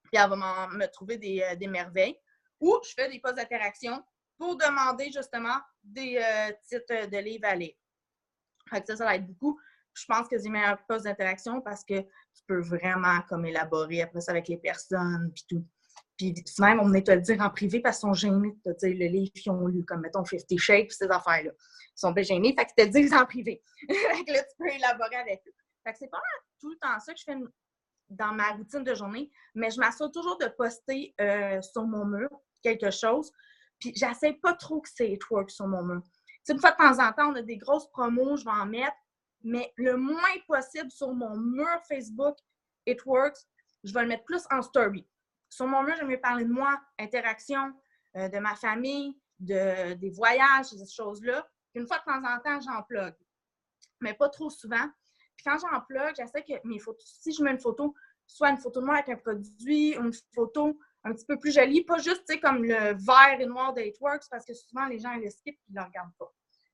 Puis elle va me trouver des merveilles. Ou je fais des postes d'interaction pour demander justement des titres de livres à lire. Fait que ça va être beaucoup. Je pense que c'est le meilleur poste d'interaction parce que tu peux vraiment comme élaborer après ça avec les personnes puis tout. Puis souvent, on venait te le dire en privé parce qu'ils sont gênés de te dire le livre qu'ils ont lu, comme mettons 50 Shades puis ces affaires-là. Ils sont bien gênés, fait qu'ils te le disent en privé. Fait que là, tu peux élaborer avec eux. Fait que c'est pas tout le temps ça que je fais dans ma routine de journée, mais je m'assure toujours de poster sur mon mur quelque chose. Puis j'essaie pas trop que c'est work sur mon mur. Une fois de temps en temps, on a des grosses promos, je vais en mettre, mais le moins possible sur mon mur Facebook, It Works, je vais le mettre plus en story. Sur mon mur, j'aime mieux parler de moi, interaction, de ma famille, des voyages, ces choses-là. Une fois de temps en temps, j'en plug, mais pas trop souvent. Puis quand j'en plug, j'essaie que mes photos, si je mets une photo, soit une photo de moi avec un produit, une photo un petit peu plus jolie, pas juste comme le vert et noir de It Works, parce que souvent les gens ils le skip et ils ne le regardent pas.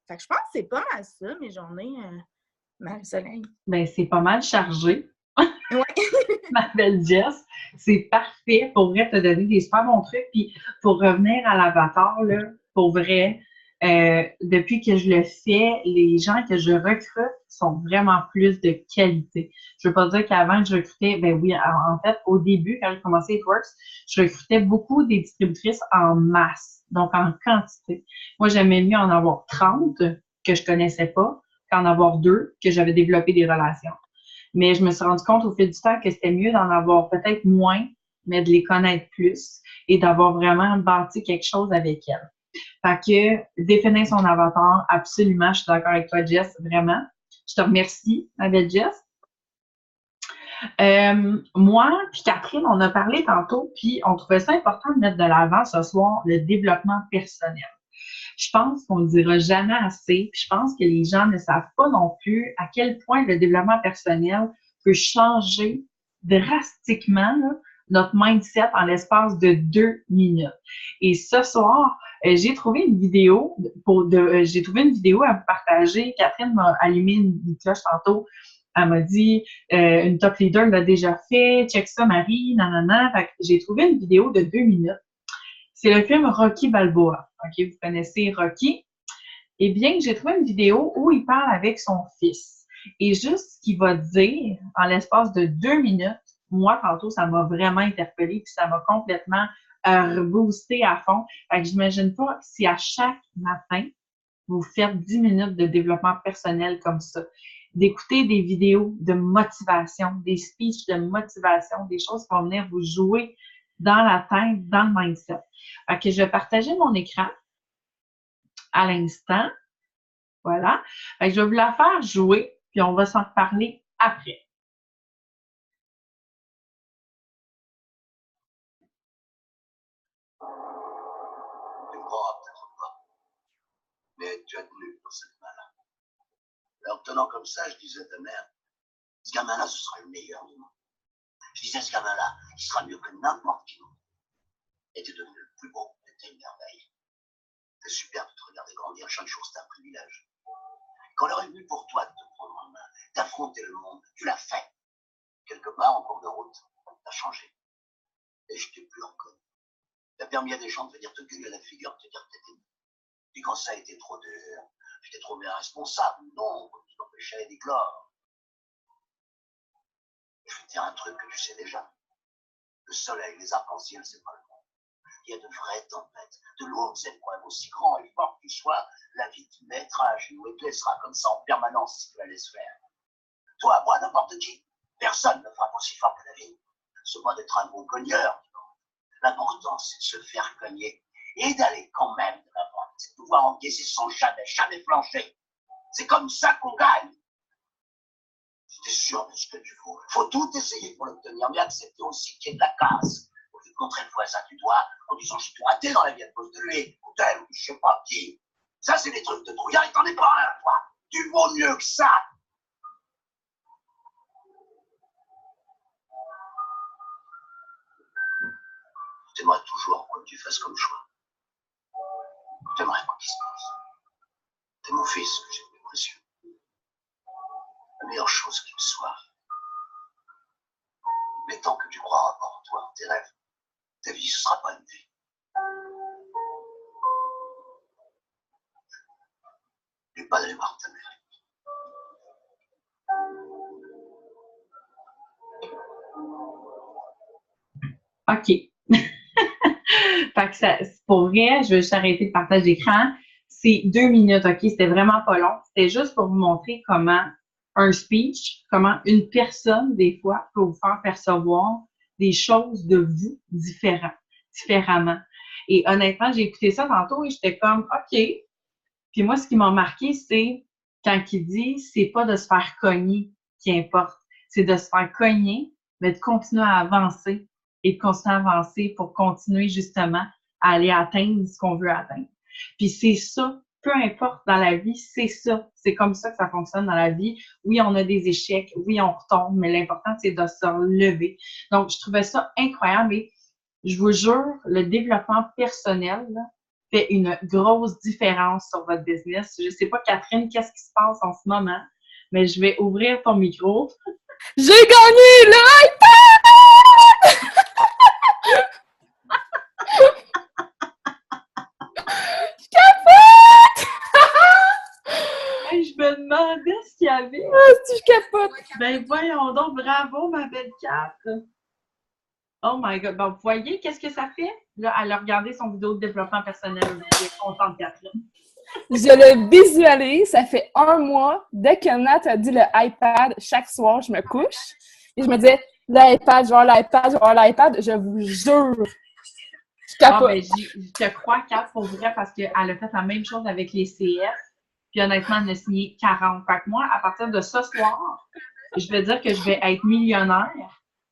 Fait que je pense que c'est pas mal ça, mes journées, Marie-Soleil. Ben, c'est pas mal chargé. Ouais. Ma belle Jess, c'est parfait. Pour vrai, te donner des super bons trucs. Puis pour revenir à l'avatar, là, pour vrai, depuis que je le fais, les gens que je recrute sont vraiment plus de qualité. Je veux pas dire qu'avant, je recrutais, ben oui, en fait, au début, quand j'ai commencé It Works, je recrutais beaucoup des distributrices en masse, donc en quantité. Moi, j'aimais mieux en avoir 30 que je connaissais pas qu'en avoir 2 que j'avais développé des relations. Mais je me suis rendu compte au fil du temps que c'était mieux d'en avoir peut-être moins, mais de les connaître plus et d'avoir vraiment bâti quelque chose avec elles. Fait que définir son avatar, absolument, je suis d'accord avec toi, Jess, vraiment. Je te remercie, ma belle Jess. Moi, puis Catherine, on a parlé tantôt, puis on trouvait ça important de mettre de l'avant ce soir le développement personnel. Je pense qu'on ne le dira jamais assez, puis je pense que les gens ne savent pas non plus à quel point le développement personnel peut changer drastiquement là, notre mindset en l'espace de 2 minutes. Et ce soir, j'ai trouvé une vidéo j'ai trouvé une vidéo à vous partager. Catherine m'a allumé une cloche tantôt. Elle m'a dit une top leader l'a déjà fait, check ça Marie, nanana. Fait que j'ai trouvé une vidéo de 2 minutes. C'est le film Rocky Balboa. OK, vous connaissez Rocky? Eh bien, j'ai trouvé une vidéo où il parle avec son fils. Et juste ce qu'il va dire en l'espace de 2 minutes, moi, tantôt, ça m'a vraiment interpellée puis ça m'a complètement reboosté à fond. Fait que j'imagine pas si à chaque matin, vous faites 10 minutes de développement personnel comme ça, d'écouter des vidéos de motivation, des speeches de motivation, des choses qui vont venir vous jouer dans la tête, dans le mindset. Fait que je vais partager mon écran à l'instant. Voilà. Fait que je vais vous la faire jouer, puis on va s'en reparler après. Tu ne croiras peut-être pas, mais tu as tenu pour cette main-là. Alors, tenant comme ça, je disais à ta mère, ce gamin-là, ce sera le meilleur du monde. Je disais, ce gamin-là, il sera mieux que n'importe qui d'autre. Et tu es devenu le plus beau, tu étais une merveille. C'est super de te regarder grandir, chaque jour c'est un privilège. Quand l'heure est venue pour toi de te prendre en main, d'affronter le monde, tu l'as fait. Quelque part, en cours de route, t'as changé. Et je t'ai plus reconnu. T'as permis à des gens de venir te gueuler à la figure, de te dire que t'étais. Puis quand ça a été trop dur, tu t'es trouvé responsable, non, tu t'empêchais d'éclore. dire un truc que tu sais déjà. Le soleil, les arcs-en-ciel, c'est pas le monde. Il y a de vraies tempêtes, de lourdes épreuves, aussi grands et forts qu'ils soient. La vie te mettra à genoux et te laissera comme ça en permanence si tu la laisses faire. Toi, moi, n'importe qui, personne ne frappe aussi fort que la vie. C'est pas d'être un bon cogneur. L'important, c'est de se faire cogner et d'aller quand même de l'avant. C'est de pouvoir encaisser sans jamais flancher. C'est comme ça qu'on gagne. Si t'es sûr de ce que tu faut, faut tout essayer pour l'obtenir, mais accepter aussi qu'il y ait de la casse. Au lieu de montrer le voisin du doigt en disant j'ai tout raté dans la vie à cause de lui, ou d'elle, ou je sais pas qui. Ça, c'est des trucs de trouillard et t'en es pas un, toi. Tu vaux mieux que ça. T'aimerais toujours quoi que tu fasses comme choix. T'aimerais quoi qu'il se passe. T'es mon fils que j'ai le plus précieux. La meilleure chose qui me soit. Mais tant que tu croiras pas en toi, en tes rêves, ta vie, ce sera pas une vie. N'oublie pas d'aller voir ta mère. OK. Fait que ça, pour vrai, je vais juste arrêter le partage d'écran. C'est 2 minutes, OK? C'était vraiment pas long. C'était juste pour vous montrer comment un speech, comment une personne, des fois, peut vous faire percevoir des choses de vous différemment. Et honnêtement, j'ai écouté ça tantôt et j'étais comme, OK. Puis moi, ce qui m'a marqué, c'est quand il dit, c'est pas de se faire cogner qui importe. C'est de se faire cogner, mais de continuer à avancer et de continuer à avancer pour continuer justement à aller atteindre ce qu'on veut atteindre. Puis c'est ça, peu importe dans la vie, c'est ça. C'est comme ça que ça fonctionne dans la vie. Oui, on a des échecs, oui, on retombe, mais l'important, c'est de se relever. Donc, je trouvais ça incroyable et je vous jure, le développement personnel là, fait une grosse différence sur votre business. Je sais pas, Catherine, qu'est-ce qui se passe en ce moment, mais je vais ouvrir ton micro. J'ai gagné le iPad! Je capote! Hey, je me demandais ce qu'il y avait. Ah, si je capote! Ben voyons donc, bravo ma belle Cat. Oh my God. Bon, vous voyez qu'est-ce que ça fait? Là, elle a regardé son vidéo de développement personnel. Je suis contente, Catherine. Je le visualise, ça fait 1 mois. Dès que Nat a dit le iPad, chaque soir, je me couche et je me disais, l'iPad, je vais avoir l'iPad, je vais avoir l'iPad. Je vous jure. Je Ah, capote. ben, je te crois, Kat, pour vrai, parce qu'elle a fait la même chose avec les CF. Puis honnêtement, elle a signé 40. Fait que moi, à partir de ce soir, je vais dire que je vais être millionnaire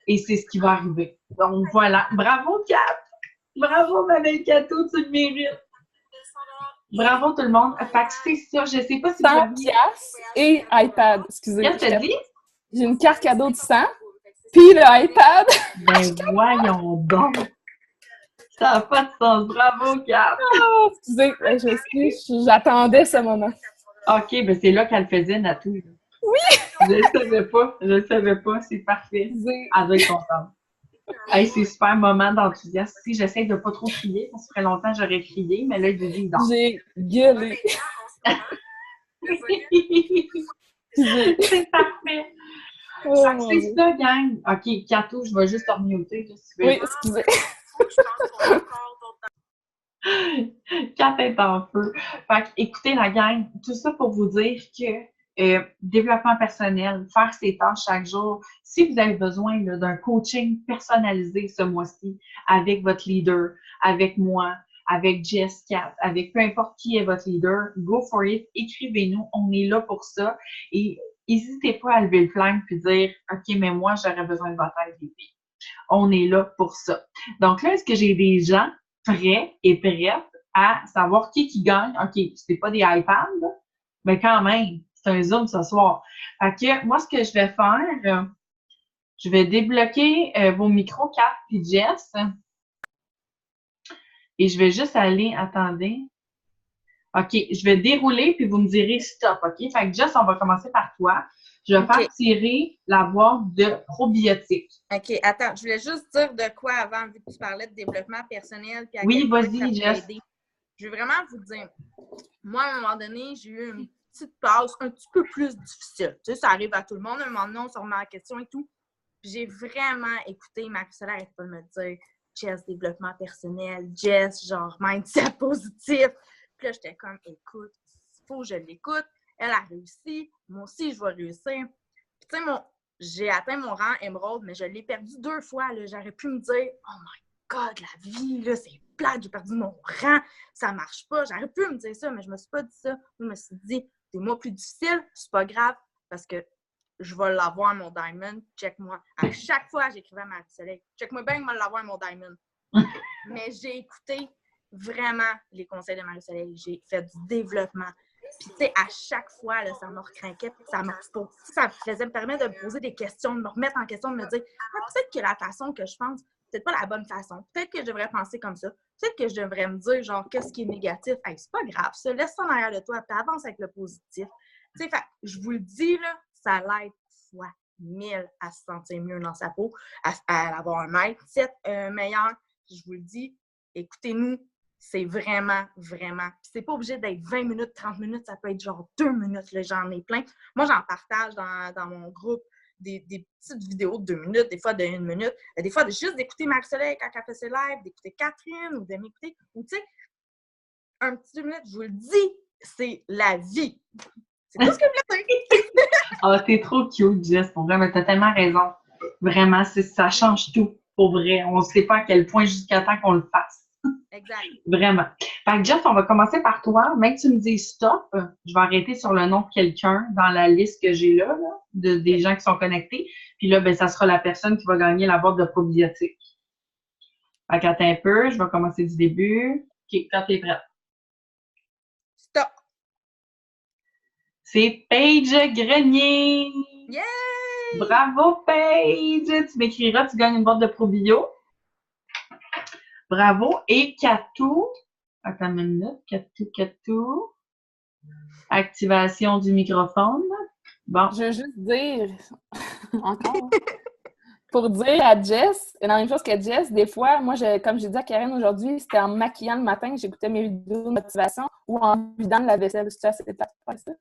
et c'est ce qui va arriver. Donc voilà. Bravo, Kat! Bravo, ma belle Cato, tu le mérites. Bravo tout le monde. Fait que c'est ça. Je sais pas si 100 piastres et iPad. Excusez. Qu'est-ce que t'as dit? J'ai une carte cadeau de 100, puis le iPad. Ben voyons donc. Ça n'a pas de sens. Bravo, Kat. Oh, excusez, j'attendais ce moment. OK, ben c'est là qu'elle faisait Natou. Oui! Je le savais pas. C'est parfait. Elle doit être contente. Hey, c'est super moment d'enthousiasme. Si j'essaie de pas trop crier, ça ferait longtemps que j'aurais crié, mais là, je dis non. J'ai gueulé. C'est parfait. Oh, C'est ça, gang. OK, Cato, je vais juste te remuter. Oui, excusez. Kat est en feu. Fait que, écoutez, la gang, tout ça pour vous dire que développement personnel, faire ses tâches chaque jour. Si vous avez besoin là, d'un coaching personnalisé ce mois-ci avec votre leader, avec moi, avec Jess, Kat, avec peu importe qui est votre leader, go for it, écrivez-nous, on est là pour ça. Et n'hésitez pas à lever le flingue puis dire « OK, mais moi, j'aurais besoin de votre aide, les filles. » On est là pour ça. Donc là, est-ce que j'ai des gens prêts et prêtes à savoir qui gagne? OK, c'est pas des iPads, là, mais quand même, c'est un Zoom ce soir. Fait que moi, ce que je vais faire, je vais débloquer vos micros, Kat et Jess. Et je vais juste aller, attendez. OK, je vais dérouler puis vous me direz stop, OK? Fait que Jess, on va commencer par toi. Je vais faire tirer la boîte de probiotiques. OK, attends, je voulais juste dire de quoi avant, vu que tu parlais de développement personnel. Puis Oui, vas-y, Jess. Je veux vraiment vous dire, moi, à un moment donné, j'ai eu une petite passe un petit peu plus difficile. Tu sais, ça arrive à tout le monde. À un moment donné, on se remet en question et tout. Puis j'ai vraiment écouté, Marie-Soleil arrête pas de me dire Jess, développement personnel, Jess, genre mindset positif. Puis là, j'étais comme, écoute, faut que je l'écoute. Elle a réussi, moi aussi, je vais réussir. Puis tu sais, j'ai atteint mon rang émeraude, mais je l'ai perdu 2 fois. Là. J'aurais pu me dire, oh my God, la vie, là, c'est plate, j'ai perdu mon rang, ça marche pas. J'aurais pu me dire ça, mais je me suis pas dit ça. Je me suis dit, des mois plus difficiles, c'est pas grave, parce que je vais l'avoir, mon diamond. Check-moi. À chaque fois, j'écrivais à Marie-Soleil, check-moi bien, je vais l'avoir, mon diamond. Mais j'ai écouté vraiment les conseils de Marie-Soleil. J'ai fait du développement. Puis, tu sais, à chaque fois, là, ça me recrinquait, ça me permettre de me poser des questions, de me remettre en question, de me dire, peut-être que la façon que je pense, peut-être pas la bonne façon. Peut-être que je devrais penser comme ça. Peut-être que je devrais me dire, genre, qu'est-ce qui est négatif. Hey, c'est pas grave, ça. Laisse ça en arrière de toi, puis avance avec le positif. Tu sais, je vous le dis, là, ça l'aide fois 1000 à se sentir mieux dans sa peau, à avoir un mindset meilleur. Je vous le dis, écoutez-nous, c'est vraiment, vraiment. Puis c'est pas obligé d'être 20 minutes, 30 minutes, ça peut être genre 2 minutes, là, j'en ai plein. Moi, j'en partage dans mon groupe des petites vidéos de 2 minutes, des fois de 1 minute, des fois de juste d'écouter Marie-Soleil quand elle fait ses lives, d'écouter Catherine ou de m'écouter, ou tu sais, un petit 2 minutes, je vous le dis, c'est la vie. C'est tout ce que je voulais dire. Ah, t'es trop cute, Jess, pour vrai, mais t'as tellement raison. Vraiment, ça change tout, pour vrai. On ne sait pas à quel point jusqu'à temps qu'on le fasse. Exact. Vraiment. Fait que Jess, on va commencer par toi. Même que tu me dises stop, je vais arrêter sur le nom de quelqu'un dans la liste que j'ai là, des gens qui sont connectés. Puis là, ben, ça sera la personne qui va gagner la boîte de probiotiques. Fait qu'attends un peu, je vais commencer du début. OK, quand t'es prête. Stop. C'est Paige Grenier! Yay! Bravo, Paige! Tu m'écriras, tu gagnes une boîte de probio. Bravo. Et Katou. Attends une minute. Katou. Activation du microphone. Bon. Je veux juste dire, encore, pour dire à Jess, la même chose que Jess, des fois, moi, comme j'ai dit à Karen aujourd'hui, c'était en me maquillant le matin que j'écoutais mes vidéos de motivation ou en vidant la vaisselle. C'est assez plate de faire ça.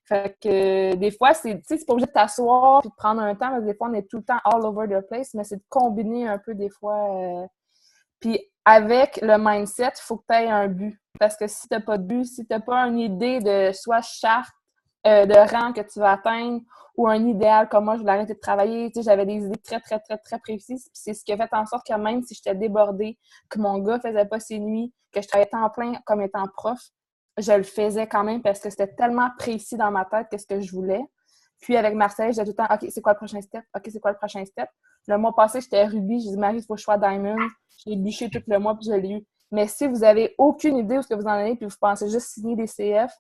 Fait que des fois, c'est pas obligé de t'asseoir et de prendre un temps, parce que des fois, on est tout le temps all over the place, mais c'est de combiner un peu des fois. Puis avec le mindset, il faut que tu aies un but. Parce que si tu n'as pas de but, si tu n'as pas une idée de soit charte, de rang que tu vas atteindre ou un idéal comme moi, je voulais arrêter de travailler. Tu sais, j'avais des idées très, très, très, très précises. Puis c'est ce qui a fait en sorte que même si j'étais débordée, que mon gars faisait pas ses nuits, que je travaillais temps plein comme étant prof, je le faisais quand même parce que c'était tellement précis dans ma tête qu'est-ce que je voulais. Puis avec Marseille, j'étais tout le temps, OK, c'est quoi le prochain step? OK, c'est quoi le prochain step? Le mois passé, j'étais Ruby. J'ai dit, Marie, il faut que je sois Diamond. Je l'ai bûché tout le mois, puis je l'ai eu. Mais si vous avez aucune idée où ce que vous en allez, puis vous pensez juste signer des CF,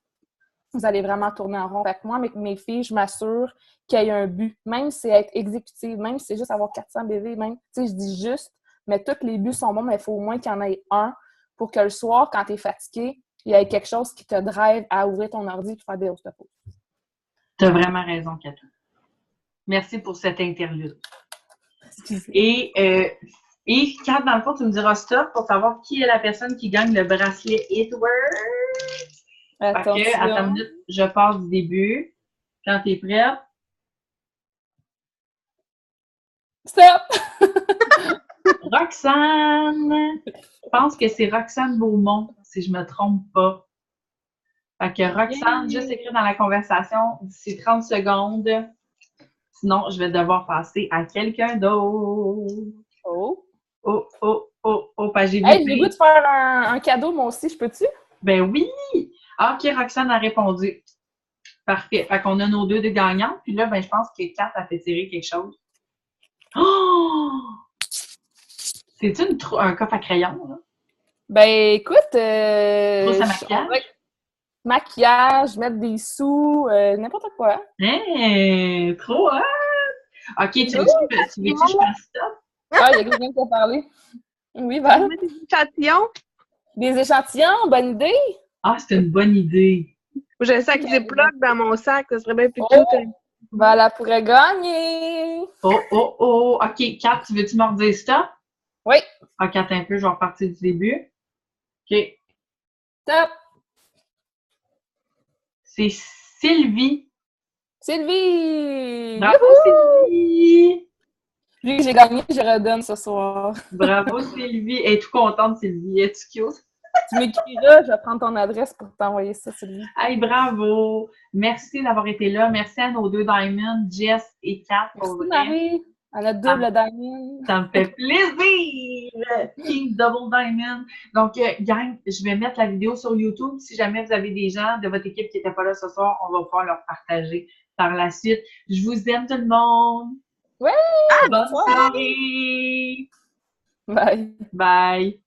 vous allez vraiment tourner en rond. Fait que moi, avec mes filles, je m'assure qu'il y ait un but. Même si c'est être exécutive, même si c'est juste avoir 400 bébés, même, tu sais, je dis juste, mais tous les buts sont bons, mais il faut au moins qu'il y en ait un pour que le soir, quand tu es fatigué, il y ait quelque chose qui te drive à ouvrir ton ordi et faire des hausses de pause. Tu as vraiment raison, Katou. Merci pour cette interlude. Et quand, dans le fond, tu me diras stop pour savoir qui est la personne qui gagne le bracelet It Works. Attends une minute, je pars du début. Quand tu es prête. Stop! Roxane! Je pense que c'est Roxane Beaumont, si je me trompe pas. Fait que Roxane, juste écrit dans la conversation d'ici 30 secondes. Sinon, je vais devoir passer à quelqu'un d'autre. Oh! J'ai vu. Hey, j'ai le goût de faire un cadeau, moi aussi, je peux-tu? Ben oui! Ah, OK, Roxane a répondu. Parfait. Fait qu'on a nos deux de gagnants. Puis là, ben, je pense que Kat a fait tirer quelque chose. Oh! C'est-tu un coffre à crayon, là? Ben, écoute, Trousse à maquillage? Maquillage, mettre des sous, n'importe quoi. Hey, trop hot! OK, tu veux-tu que je fasse ça? Ah, il y a quelqu'un qui a parlé. Oui, Val. Des échantillons? Des échantillons, bonne idée! Ah, c'est une bonne idée. J'ai un sac Ziploc dans mon sac, ça serait bien plus Oh! cute. Val pourrait gagner! OK, Kat, tu veux-tu me redire ça? Oui. OK, attends un peu, je vais repartir du début. OK. Top! C'est Sylvie. Sylvie! Bravo, Sylvie! Vu que j'ai gagné, je redonne ce soir. Bravo, Sylvie. Elle est tout contente, Sylvie. Es-tu cute? Tu m'écriras, je vais prendre ton adresse pour t'envoyer ça, Sylvie. Hey, bravo! Merci d'avoir été là. Merci à nos deux Diamonds, Jess et Kat, pour Merci, vrai. Marie. À notre double diamond. Ça me fait plaisir! King Double Diamond. Donc, gang, je vais mettre la vidéo sur YouTube. Si jamais vous avez des gens de votre équipe qui n'étaient pas là ce soir, on va pouvoir leur partager par la suite. Je vous aime tout le monde! Ouais! Bonne soirée! Bye! Bye!